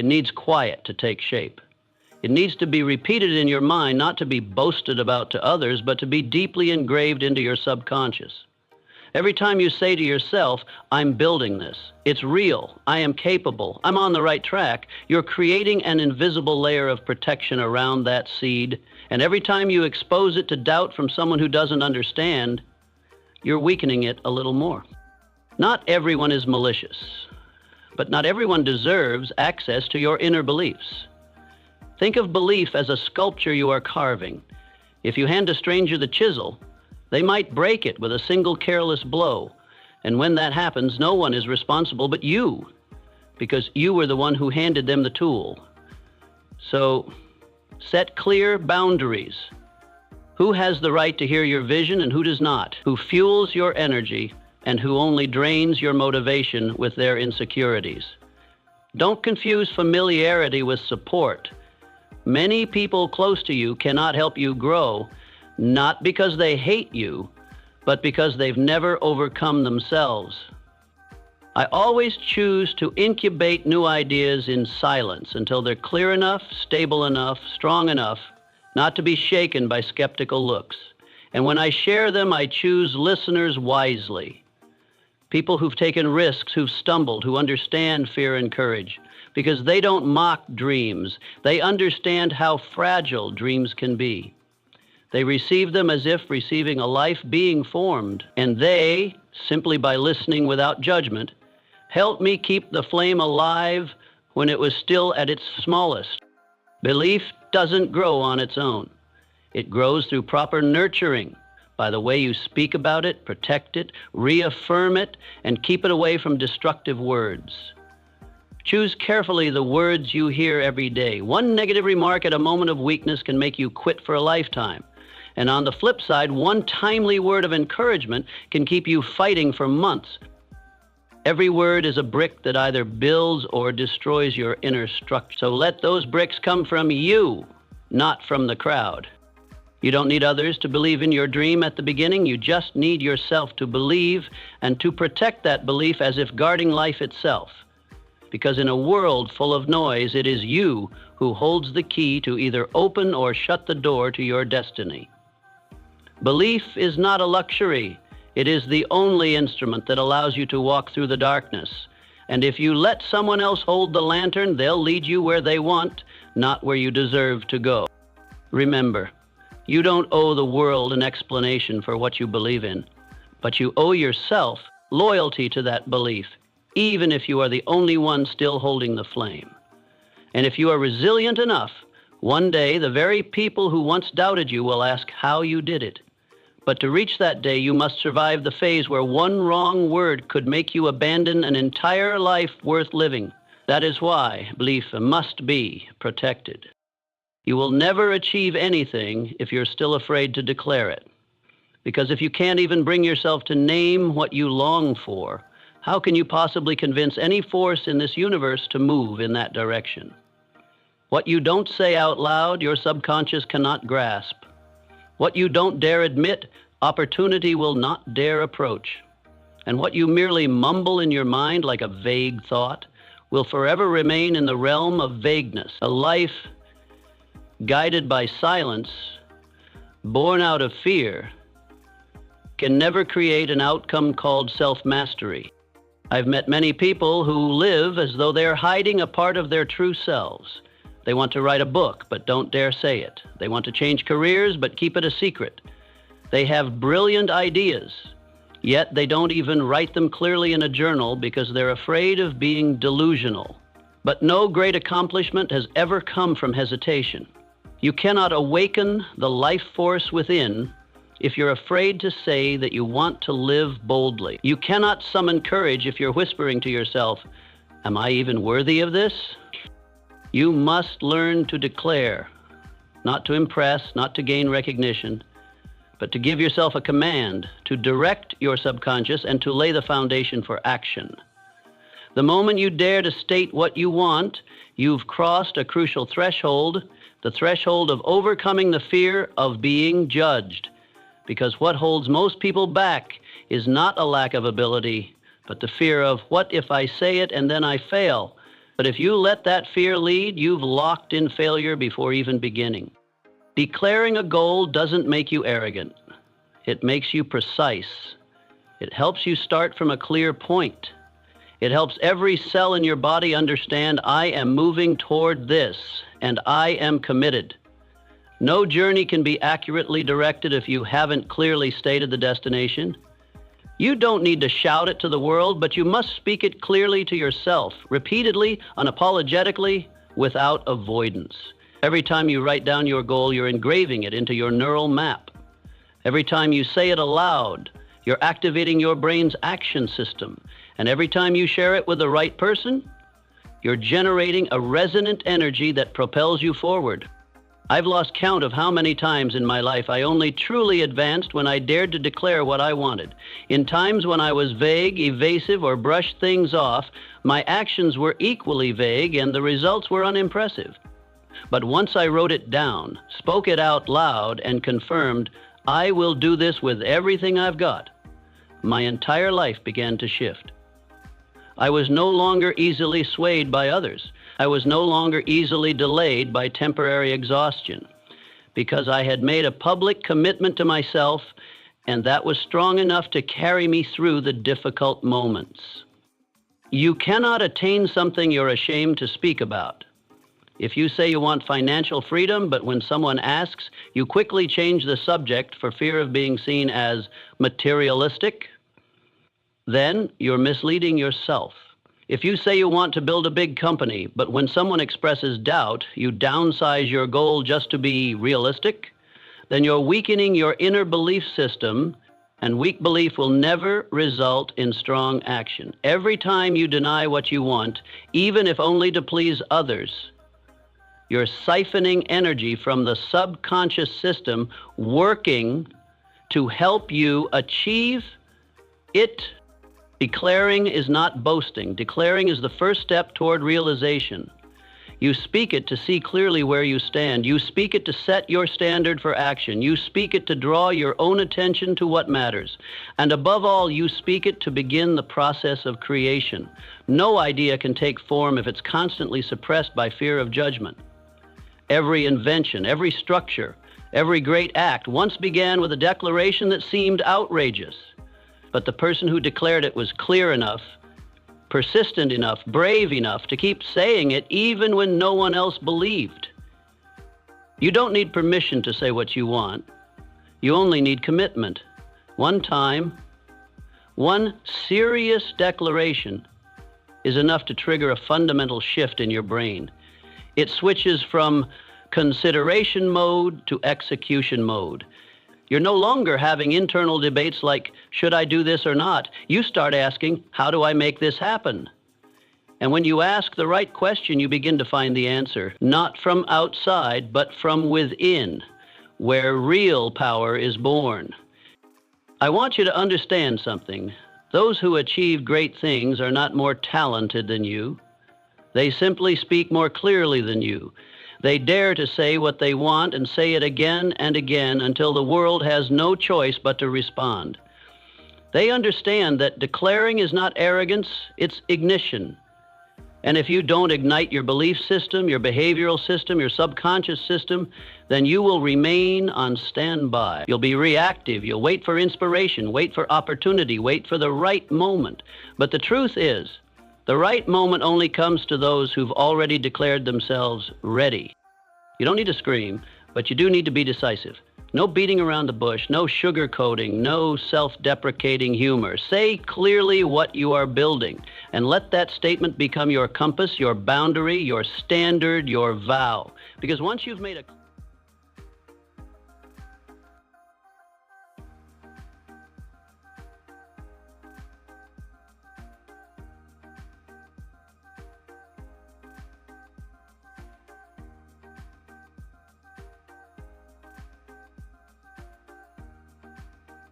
It needs quiet to take shape. It needs to be repeated in your mind, not to be boasted about to others, but to be deeply engraved into your subconscious. Every time you say to yourself, I'm building this, it's real, I am capable, I'm on the right track, you're creating an invisible layer of protection around that seed, and every time you expose it to doubt from someone who doesn't understand, you're weakening it a little more. Not everyone is malicious, but not everyone deserves access to your inner beliefs. Think of belief as a sculpture you are carving. If you hand a stranger the chisel, they might break it with a single careless blow. And when that happens, no one is responsible but you, because you were the one who handed them the tool. So, set clear boundaries. Who has the right to hear your vision and who does not? Who fuels your energy and who only drains your motivation with their insecurities? Don't confuse familiarity with support. Many people close to you cannot help you grow, not because they hate you, but because they've never overcome themselves. I always choose to incubate new ideas in silence until they're clear enough, stable enough, strong enough, not to be shaken by skeptical looks. And when I share them, I choose listeners wisely. People who've taken risks, who've stumbled, who understand fear and courage, because they don't mock dreams. They understand how fragile dreams can be. They receive them as if receiving a life being formed, and they, simply by listening without judgment, helped me keep the flame alive when it was still at its smallest. Belief doesn't grow on its own. It grows through proper nurturing, by the way you speak about it, protect it, reaffirm it, and keep it away from destructive words. Choose carefully the words you hear every day. One negative remark at a moment of weakness can make you quit for a lifetime. And on the flip side, one timely word of encouragement can keep you fighting for months. Every word is a brick that either builds or destroys your inner structure. So let those bricks come from you, not from the crowd. You don't need others to believe in your dream at the beginning. You just need yourself to believe and to protect that belief as if guarding life itself. Because in a world full of noise, it is you who holds the key to either open or shut the door to your destiny. Belief is not a luxury. It is the only instrument that allows you to walk through the darkness. And if you let someone else hold the lantern, they'll lead you where they want, not where you deserve to go. Remember, you don't owe the world an explanation for what you believe in, but you owe yourself loyalty to that belief, even if you are the only one still holding the flame. And if you are resilient enough, one day the very people who once doubted you will ask how you did it. But to reach that day, you must survive the phase where one wrong word could make you abandon an entire life worth living. That is why belief must be protected. You will never achieve anything if you're still afraid to declare it. Because if you can't even bring yourself to name what you long for, how can you possibly convince any force in this universe to move in that direction? What you don't say out loud, your subconscious cannot grasp. What you don't dare admit, opportunity will not dare approach. And what you merely mumble in your mind like a vague thought will forever remain in the realm of vagueness. A life guided by silence, born out of fear, can never create an outcome called self-mastery. I've met many people who live as though they're hiding a part of their true selves. They want to write a book, but don't dare say it. They want to change careers, but keep it a secret. They have brilliant ideas, yet they don't even write them clearly in a journal because they're afraid of being delusional. But no great accomplishment has ever come from hesitation. You cannot awaken the life force within if you're afraid to say that you want to live boldly. You cannot summon courage if you're whispering to yourself, "Am I even worthy of this?" You must learn to declare, not to impress, not to gain recognition, but to give yourself a command, to direct your subconscious and to lay the foundation for action. The moment you dare to state what you want, you've crossed a crucial threshold, the threshold of overcoming the fear of being judged. Because what holds most people back is not a lack of ability, but the fear of, what if I say it and then I fail? But if you let that fear lead, you've locked in failure before even beginning. Declaring a goal doesn't make you arrogant. It makes you precise. It helps you start from a clear point. It helps every cell in your body understand, I am moving toward this, and I am committed. No journey can be accurately directed if you haven't clearly stated the destination. You don't need to shout it to the world, but you must speak it clearly to yourself, repeatedly, unapologetically, without avoidance. Every time you write down your goal, you're engraving it into your neural map. Every time you say it aloud, you're activating your brain's action system. And every time you share it with the right person, you're generating a resonant energy that propels you forward. I've lost count of how many times in my life I only truly advanced when I dared to declare what I wanted. In times when I was vague, evasive, or brushed things off, my actions were equally vague and the results were unimpressive. But once I wrote it down, spoke it out loud, and confirmed, I will do this with everything I've got, my entire life began to shift. I was no longer easily swayed by others. I was no longer easily delayed by temporary exhaustion, because I had made a public commitment to myself, and that was strong enough to carry me through the difficult moments. You cannot attain something you're ashamed to speak about. If you say you want financial freedom, but when someone asks, you quickly change the subject for fear of being seen as materialistic, then you're misleading yourself. If you say you want to build a big company, but when someone expresses doubt, you downsize your goal just to be realistic, then you're weakening your inner belief system, and weak belief will never result in strong action. Every time you deny what you want, even if only to please others, you're siphoning energy from the subconscious system working to help you achieve it. Declaring is not boasting. Declaring is the first step toward realization. You speak it to see clearly where you stand. You speak it to set your standard for action. You speak it to draw your own attention to what matters. And above all, you speak it to begin the process of creation. No idea can take form if it's constantly suppressed by fear of judgment. Every invention, every structure, every great act once began with a declaration that seemed outrageous. But the person who declared it was clear enough, persistent enough, brave enough to keep saying it even when no one else believed. You don't need permission to say what you want. You only need commitment. One time, one serious declaration is enough to trigger a fundamental shift in your brain. It switches from consideration mode to execution mode. You're no longer having internal debates like, should I do this or not? You start asking, how do I make this happen? And when you ask the right question, you begin to find the answer, not from outside, but from within, where real power is born. I want you to understand something. Those who achieve great things are not more talented than you. They simply speak more clearly than you. They dare to say what they want and say it again and again until the world has no choice but to respond. They understand that declaring is not arrogance, it's ignition. And if you don't ignite your belief system, your behavioral system, your subconscious system, then you will remain on standby. You'll be reactive. You'll wait for inspiration, wait for opportunity, wait for the right moment. But the truth is, the right moment only comes to those who've already declared themselves ready. You don't need to scream, but you do need to be decisive. No beating around the bush, no sugarcoating, no self-deprecating humor. Say clearly what you are building, and let that statement become your compass, your boundary, your standard, your vow. Because once you've made a